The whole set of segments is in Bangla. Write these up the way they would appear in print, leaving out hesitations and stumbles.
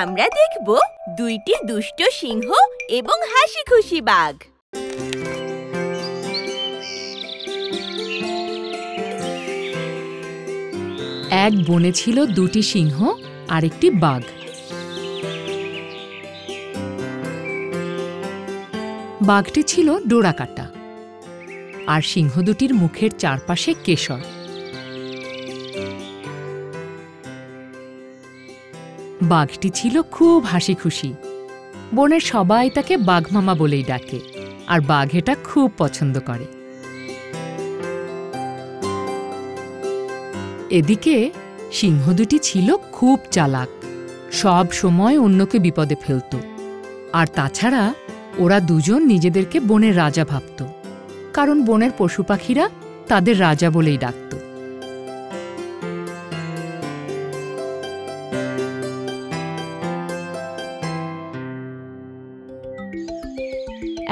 আমরা দেখব দুইটি দুষ্ট সিংহ এবং হাসি খুশি বাঘ। এক বনে ছিল দুটি সিংহ আর একটি বাঘ। বাঘটি ছিল ডোরাকাটা আর সিংহ দুটির মুখের চারপাশে কেশর। বাঘটি ছিল খুব হাসি খুশি। বনের সবাই তাকে বাঘমামা বলেই ডাকে, আর বাঘ এটা খুব পছন্দ করে। এদিকে সিংহ দুটি ছিল খুব চালাক, সব সময় অন্যকে বিপদে ফেলত। আর তাছাড়া ওরা দুজন নিজেদেরকে বনের রাজা ভাবত, কারণ বনের পশু পাখিরা তাদের রাজা বলেই ডাকত।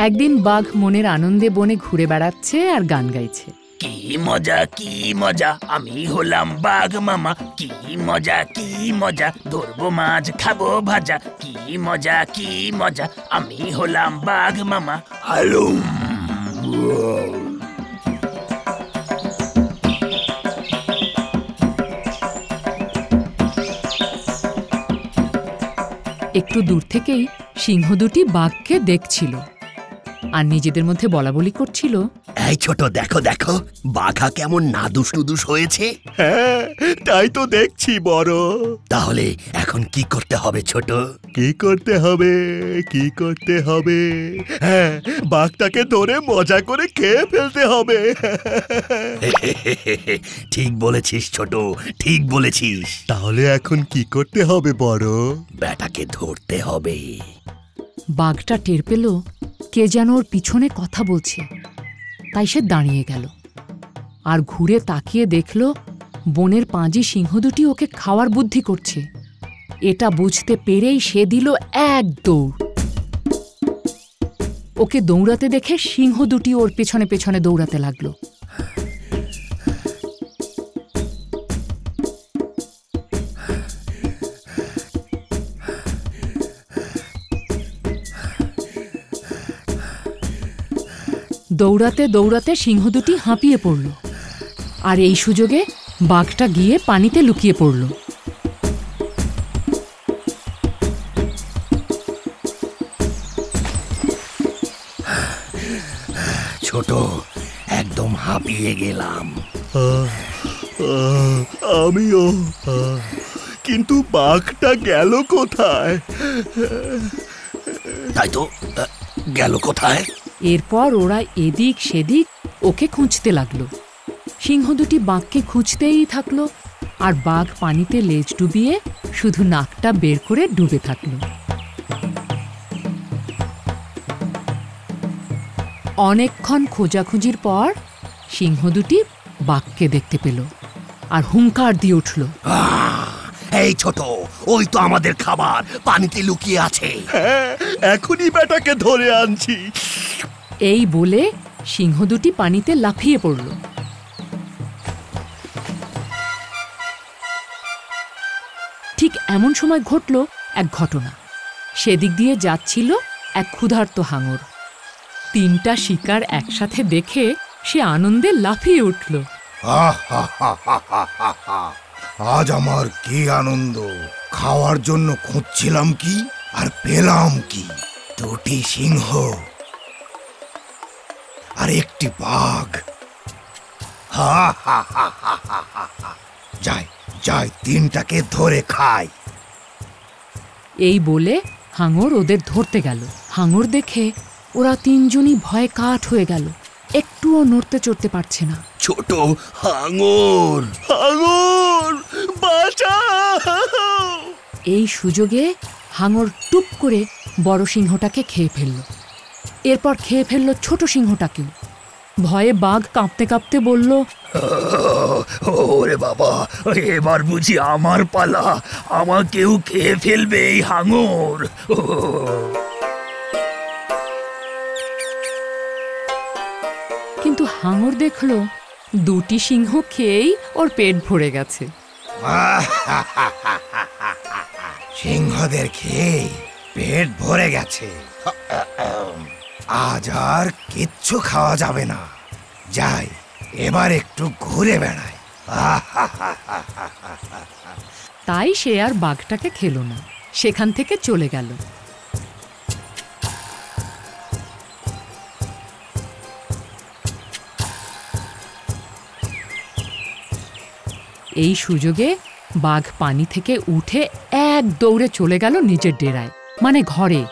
একদিন বাঘ মনের আনন্দে বনে ঘুরে বেড়াচ্ছে আর গান গাইছে। কি মজা, আমি হলাম বাঘ মামা। কি মজা, ধরবো মাছ খাবো ভাজা। কি মজা, আমি হলাম বাঘ মামা। আলুম একটু দূর থেকেই সিংহ দুটি বাঘকে দেখছিল আর নিজেদের মধ্যে বলাবলি করছিল, এই ছোট, দেখো বাঘা কেমন নাদুস নুদুস হয়েছে। হ্যাঁ, তাই তো দেখছি বড়। তাহলে এখন কি করতে হবে ছোট? কি করতে হবে? হ্যাঁ, বাঘটাকে ধরে মজা করে খেয়ে ফেলতে হবে। ঠিক বলেছিস ছোট, ঠিক বলেছিস। তাহলে এখন কি করতে হবে বড়? ব্যাটাকে ধরতে হবে। বাঘটা টের পেল কে যেন ওর পিছনে কথা বলছে, তাই সে দাঁড়িয়ে গেল আর ঘুরে তাকিয়ে দেখল বনের পাঁজি সিংহ দুটি ওকে খাওয়ার বুদ্ধি করছে। এটা বুঝতে পেরেই সে দিল এক দৌড়। ওকে দৌড়াতে দেখে সিংহ দুটি ওর পেছনে পেছনে দৌড়াতে লাগলো। দৌড়াতে দৌড়াতে সিংহ দুটি হাঁপিয়ে পড়ল, আর এই সুযোগে বাঘটা গিয়ে পানিতে লুকিয়ে পড়ল। ছোট, একদম হাঁপিয়ে গেলাম। আমিও। কিন্তু বাঘটা গেল কোথায়? তাই তো, গেল কোথায়? এরপর ওরা এদিক সেদিক ওকে খুঁজতে লাগলো। সিংহ দুটি বাঘকে খুঁজতেই থাকলো, আর বাঘ পানিতে লেজ ডুবিয়ে শুধু নাকটা বের করে ডুবে থাকলো। অনেকক্ষণ খোঁজাখুঁজির পর সিংহ দুটি বাঘকে দেখতে পেল আর হুঙ্কার দিয়ে উঠল, এই ছোট, ওই তো আমাদের খাবার পানিতে লুকিয়ে আছে। হ্যাঁ, এখনই ব্যাটাকে ধরে আনছি। এই বলে সিংহ দুটি পানিতে লাফিয়ে পড়ল। ঠিক এমন সময় ঘটল এক ঘটনা। সেদিক দিয়ে যাচ্ছিল এক ক্ষুধার্ত হাঙর। তিনটা শিকার একসাথে দেখে সে আনন্দে লাফিয়ে উঠল। আজ আমার কি আনন্দ! খাওয়ার জন্য খুঁজছিলাম কি আর পেলাম কি? দুটি সিংহ আর একটি বাঘ। যাই তিনটাকে ধরে খাই। এই বলে হাঙর ওদের ধরতে গেল। হাঙর দেখে ওরা তিনজনই ভয়ে কাঠ হয়ে গেল, একটুও নড়তে চড়তে পারছে না। ছোট, হাঙর বাঁচাও! এই সুযোগে হাঙর টুপ করে বড় সিংহটাকে খেয়ে ফেলল। এরপর খেয়ে ফেলল ছোট সিংহটাকেও। ভয়ে বাঘ কাঁপতে কাঁপতে বলল, ওরে বাবা, এবার বুঝি আমার পালা। আমাকেও খেয়ে ফেলবে এই হাঙর। কিন্তু হাঙর দেখল দুটি সিংহ খেয়েই ওর পেট ভরে গেছে। সিংহদের খেয়ে পেট ভরে গেছে। আজ আর কিচ্ছু খাওয়া যাবে না। যাই, এবার একটু ঘুরে বেড়াই। তাই সে আর বাঘটাকে খেলো না, সেখান থেকে চলে গেল। এই সুযোগে বাঘ পানি থেকে উঠে এক দৌড়ে চলে গেল নিজের ডেরায়, মানে ঘরে।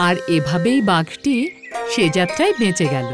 আর এভাবেই বাঘটি সে যাত্রায় বেঁচে গেল।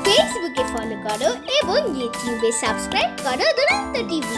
ফেসবুকে ফলো করো এবং ইউটিউবে সাবস্ক্রাইব করো দুরন্ত টিভি।